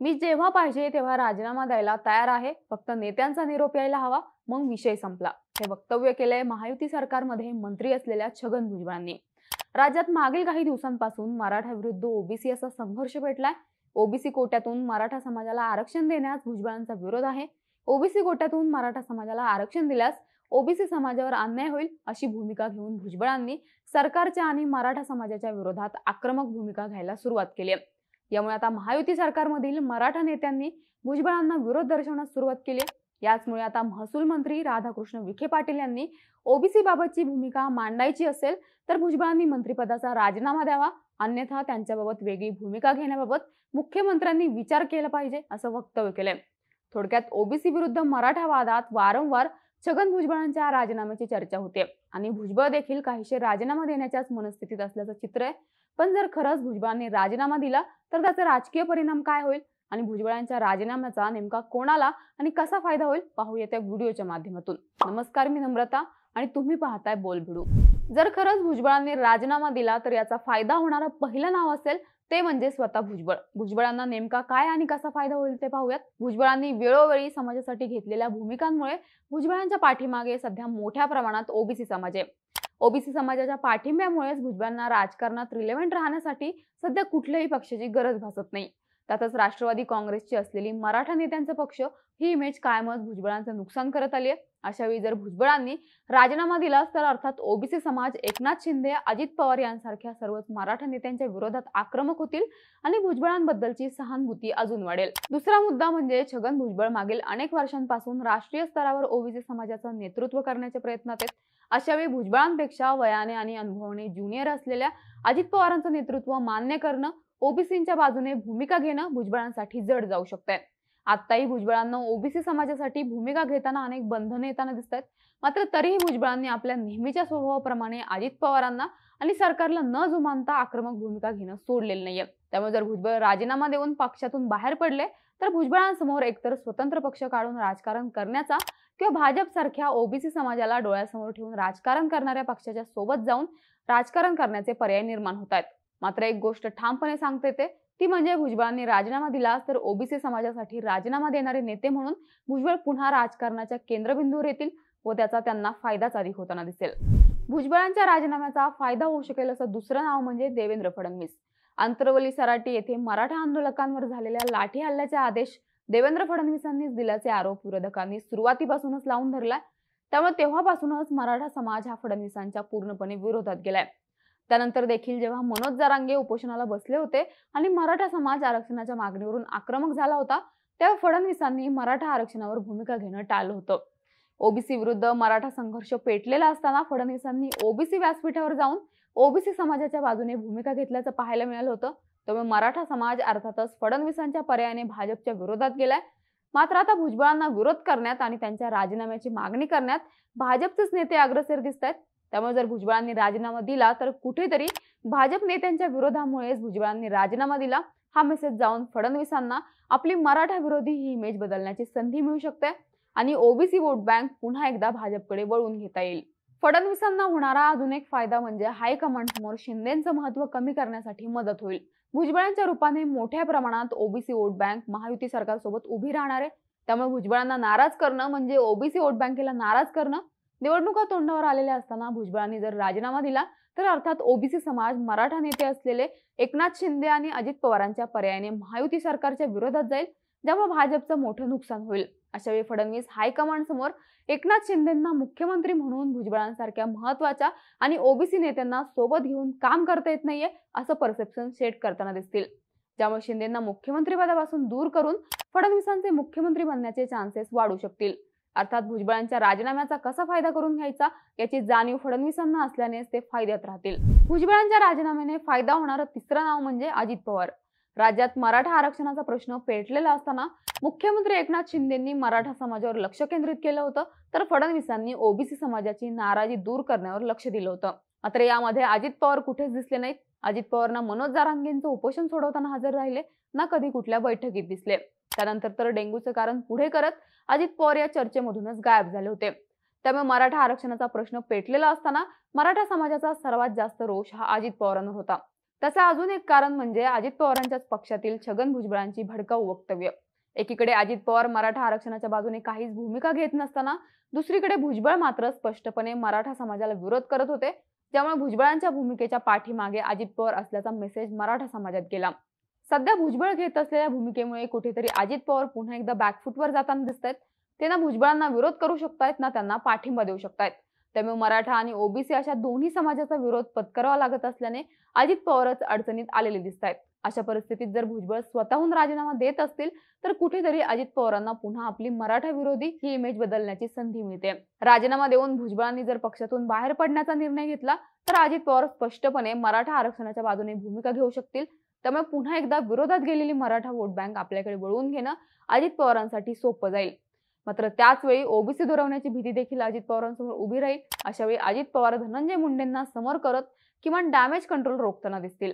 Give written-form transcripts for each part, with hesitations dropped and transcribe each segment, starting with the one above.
मी जेव्हा पाहिजे तेव्हा राजीनामा द्यायला तयार आहे, फक्त नेत्यांचा निरोप यायला हवा, मग विषय संपला. हे वक्तव्य केलंय महायुती सरकारमध्ये मंत्री असलेल्या छगन भुजबळांनी. राज्यात मागील काही दिवसांपासून मराठा विरुद्ध ओबीसी असा संघर्ष पेटलाय. ओबीसी कोट्यातून मराठा समाजाला आरक्षण देण्यास भुजबळांचा विरोध आहे. ओबीसी कोट्यातून मराठा समाजाला आरक्षण दिल्यास ओबीसी समाजावर अन्याय होईल अशी भूमिका घेऊन भुजबळांनी सरकारच्या आणि मराठा समाजाच्या विरोधात आक्रमक भूमिका घ्यायला सुरुवात केली आहे. यामुळे आता महायुती सरकारमधील मराठा नेत्यांनी भुजबळांना विरोध दर्शवण्यास सुरुवात केली आहे. याचमुळे आता महसूल मंत्री राधाकृष्ण विखे पाटील यांनी ओबीसी बाबतची भूमिका मांडायची असेल तर भुजबळांनी मंत्रिपदाचा राजीनामा द्यावा, अन्यथा त्यांच्याबाबत वेगळी भूमिका घेण्याबाबत मुख्यमंत्र्यांनी विचार केला पाहिजे असं वक्तव्य केलंय. थोडक्यात ओबीसी विरुद्ध मराठा वादात वारंवार छगन भुजबळांच्या राजीनाम्याची चर्चा होते आणि भुजबळ देखील काहीशे राजीनामा देण्याच्याच मनस्थितीत असल्याचं चित्र आहे. पण जर खरंच भुजबळांनी राजीनामा दिला तर त्याचा राजकीय परिणाम काय होईल आणि भुजबळांच्या राजीनाम्याचा नेमका कोणाला आणि कसा फायदा होईल पाहूया त्या व्हिडिओच्या माध्यमातून. नमस्कार, मी नम्रता आणि तुम्ही पाहताय बोलबिडू. जर खरंच भुजबळांनी राजीनामा दिला तर याचा फायदा होणारं पहिलं नाव असेल ते म्हणजे स्वतः भुजबळ. भुजबळांना नेमका काय आणि कसा फायदा होईल ते पाहूयात. भुजबळांनी वेळोवेळी समाजासाठी घेतलेल्या भूमिकांमुळे भुजबळांच्या पाठीमागे सध्या मोठ्या प्रमाणात ओबीसी समाज आहे. ओबीसी समाजाच्या पाठिंब्यामुळेच भुजबळांना राजकारणात रिलेव्हंट राहण्यासाठी सध्या कुठल्याही पक्षाची गरज भासत नाही. त्यातच राष्ट्रवादी काँग्रेसची असलेली मराठा नेत्यांचा पक्ष ही इमेज कायमच भुजबळांचं नुकसान करत आली आहे. अशावेळी जर भुजबळांनी राजीनामा दिला तर अर्थात ओबीसी समाज एकनाथ शिंदे, अजित पवार यांसारख्या सर्वच मराठा नेत्यांच्या विरोधात आक्रमक होतील आणि भुजबळांबद्दलची सहानुभूती अजून वाढेल. दुसरा मुद्दा म्हणजे छगन भुजबळ मागील अनेक वर्षांपासून राष्ट्रीय स्तरावर ओबीसी समाजाचं नेतृत्व करण्याच्या प्रयत्नात आहेत. अशावेळी भुजबळांपेक्षा वयाने आणि अनुभवाने ज्युनियर असलेल्या अजित पवारांचं नेतृत्व मान्य करणं, ओबीसींच्या बाजूने भूमिका घेणं भुजबळांसाठी जड जाऊ शकतंय. आताही भुजबळांना ओबीसी समाजासाठी भूमिका घेताना अनेक बंधने येताना दिसत आहेत. मात्र तरीही भुजबळांनी आपल्या नेहमीच्या स्वभावाप्रमाणे अजित पवारांना आणि सरकारला न जुमानता आक्रमक भूमिका घेणं सोडलेलं नाहीये. त्यामुळे जर भुजबळ राजीनामा देऊन पक्षातून बाहेर पडले तर भुजबळांसमोर एकतर स्वतंत्र पक्ष काढून राजकारण करण्याचा किंवा भाजप सारख्या ओबीसी समाजाला डोळ्यासमोर ठेवून राजकारण करणाऱ्या पक्षाच्या सोबत जाऊन राजकारण करण्याचे पर्याय निर्माण होत आहेत. मात्र एक गोष्ट ठामपणे सांगता येते ती म्हणजे भुजबळांनी राजीनामा दिला तर ओबीसी समाजासाठी राजीनामा देणारे नेते म्हणून भुजबळ पुन्हा राजकारणाच्या केंद्रबिंदूवर येतील व त्याचा त्यांना फायदाच अधिक होताना दिसेल. भुजबळांच्या राजीनाम्याचा फायदा होऊ शकेल असं दुसरं नाव म्हणजे देवेंद्र फडणवीस. आंतरवली सराटी येथे मराठा आंदोलकांवर झालेल्या लाठी हल्ल्याचे आदेश देवेंद्र फडणवीसांनीच दिल्याचे आरोप विरोधकांनी सुरुवातीपासूनच लावून धरलाय. त्यामुळे तेव्हापासूनच मराठा समाज हा फडणवीसांच्या पूर्णपणे विरोधात गेलाय. त्यानंतर देखील जेव्हा मनोज जरांगे उपोषणाला बसले होते आणि मराठा समाज आरक्षणाच्या मागणीवरून आक्रमक झाला होता तेव्हा फडणवीसांनी मराठा आरक्षणावर भूमिका घेणं टाळलं होतं. ओबीसी विरुद्ध मराठा संघर्ष पेटलेला असताना फडणवीसांनी ओबीसी व्यासपीठावर जाऊन ओबीसी समाजाच्या बाजूने भूमिका घेतल्याचं पाहायला मिळालं होतं. त्यामुळे मराठा समाज अर्थातच फडणवीसांच्या पर्यायाने भाजपच्या विरोधात गेलाय. मात्र आता भुजबळांना विरोध करण्यात आणि त्यांच्या राजीनाम्याची मागणी करण्यात भाजपचेच नेते अग्रेसर दिसत आहेत. त्यामुळे जर भुजबळांनी राजीनामा दिला तर कुठेतरी भाजप नेत्यांच्या विरोधामुळेच भुजबळांनी राजीनामा दिला हा मेसेज जाऊन फडणवीसांना आपली मराठा विरोधी ही इमेज बदलण्याची संधी मिळू शकते आणि ओबीसी वोट बँक पुन्हा एकदा भाजपकडे वळवून घेता येईल. फडणवीसांना होणारा अजून एक फायदा म्हणजे हायकमांड समोर शिंदेचं महत्व कमी करण्यासाठी मदत होईल. भुजबळांच्या रूपाने मोठ्या प्रमाणात ओबीसी वोट बँक महायुती सरकारसोबत उभी राहणार आहे. त्यामुळे भुजबळांना नाराज करणं म्हणजे ओबीसी वोट बँकेला नाराज करणं. निवडणुका तोंडावर आलेल्या असताना भुजबळांनी जर राजीनामा दिला तर अर्थात ओबीसी समाज मराठा नेते असलेले एकनाथ शिंदे आणि अजित पवारांच्या पर्यायाने महायुती सरकारच्या विरोधात जाईल, ज्यामुळे भाजपचं मोठं नुकसान होईल. अशावेळी फडणवीस हायकमांड समोर एकनाथ शिंदेंना मुख्यमंत्री म्हणून भुजबळांसारख्या महत्वाच्या आणि ओबीसी नेत्यांना सोबत घेऊन काम करता येत नाहीये असं परसेप्शन सेट करताना दिसतील, ज्यामुळे शिंदेंना मुख्यमंत्रीपदापासून दूर करून फडणवीसांचे मुख्यमंत्री बनण्याचे चान्सेस वाढू शकतील. अर्थात भुजबळांच्या राजीनाम्याचा कसा फायदा करून घ्यायचा याची जाणीव फडणवीसांना असल्यानेच ते फायद्यात राहतील. भुजबळांच्या राजीनाम्याने फायदा होणारं तिसरं नाव म्हणजे अजित पवार. राज्यात मराठा आरक्षणाचा प्रश्न पेटलेला असताना मुख्यमंत्री एकनाथ शिंदेंनी मराठा समाजावर लक्ष केंद्रित केलं होतं तर फडणवीसांनी ओबीसी समाजाची नाराजी दूर करण्यावर लक्ष दिलं होतं. मात्र यामध्ये अजित पवार कुठेच दिसले नाहीत. अजित पवार ना मनोज जरांगेंचं उपोषण सोडवताना हजर राहिले ना कधी कुठल्या बैठकीत दिसले. त्यानंतर तर डेंग्यूचं कारण पुढे करत अजित पवार या चर्चेमधूनच गायब झाले होते. त्यामुळे मराठा आरक्षणाचा प्रश्न पेटलेला असताना मराठा समाजाचा सर्वात जास्त रोष हा अजित पवारांवर होता. तसं अजून एक कारण म्हणजे अजित पवारांच्याच पक्षातील छगन भुजबळांची भडकाऊ वक्तव्य. एकीकडे अजित पवार मराठा आरक्षणाच्या बाजूने काहीच भूमिका घेत नसताना दुसरीकडे भुजबळ मात्र स्पष्टपणे मराठा समाजाला विरोध करत होते, ज्यामुळे भुजबळांच्या भूमिकेच्या पाठीमागे अजित पवार असल्याचा मेसेज मराठा समाजात गेला. सध्या भुजबळ घेत असलेल्या भूमिकेमुळे कुठेतरी अजित पवार पुन्हा एकदा बॅकफुटवर जाताना दिसतायत. ते ना भुजबळांना विरोध करू शकतायत ना त्यांना पाठिंबा देऊ शकतायत. त्यामुळे मराठा आणि ओबीसी अशा दोन्ही समाजाचा विरोध पत्करावा लागत असल्याने अजित पवारच अडचणीत आलेले दिसतायत. अशा परिस्थितीत जर भुजबळ स्वतःहून राजीनामा देत असतील तर कुठेतरी अजित पवारांना पुन्हा आपली मराठा विरोधी ही इमेज बदलण्याची संधी मिळते. राजीनामा देऊन भुजबळांनी जर पक्षातून बाहेर पडण्याचा निर्णय घेतला तर अजित पवार स्पष्टपणे मराठा आरक्षणाच्या बाजूने भूमिका घेऊ शकतील. त्यामुळे पुन्हा एकदा विरोधात गेलेली मराठा वोट बँक आपल्याकडे वळवून घेणं अजित पवारांसाठी सोपं जाईल. मात्र त्याच वेळी ओबीसी दुरावण्याची भीती देखील अजित पवारांसमोर उभी राहील. अशा वेळी अजित पवार धनंजय मुंडेंना समोर करत किमान डॅमेज कंट्रोल रोखताना दिसतील.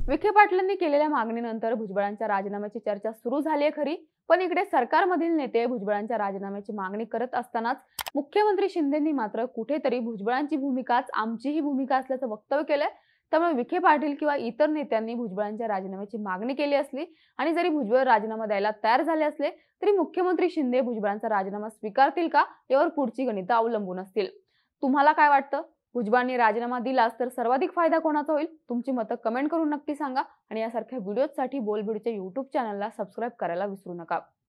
विखे पाटलांनी केलेल्या मागणीनंतर भुजबळांच्या राजीनाम्याची चर्चा सुरू झाली आहे खरी, पण इकडे सरकारमधील नेते भुजबळांच्या राजीनाम्याची मागणी करत असतानाच मुख्यमंत्री शिंदेंनी मात्र कुठेतरी भुजबळांची भूमिकाच आमचीही भूमिका असल्याचं वक्तव्य केलंय. त्यामुळे विखे पाटील किंवा इतर नेत्यांनी भुजबळांच्या राजीनाम्याची मागणी केली असली आणि जरी भुजबळ राजीनामा द्यायला तयार झाले असले तरी मुख्यमंत्री शिंदे भुजबळांचा राजीनामा स्वीकारतील का यावर पुढची गणितं अवलंबून असतील. तुम्हाला काय वाटतं? भुजबळांनी राजीनामा दिलास तर सर्वाधिक फायदा कोणाचा होईल? तुमची मतं कमेंट करून नक्की सांगा आणि यासारख्या व्हिडिओसाठी बोलबिडच्या YouTube चॅनलला सबस्क्राईब करायला विसरू नका.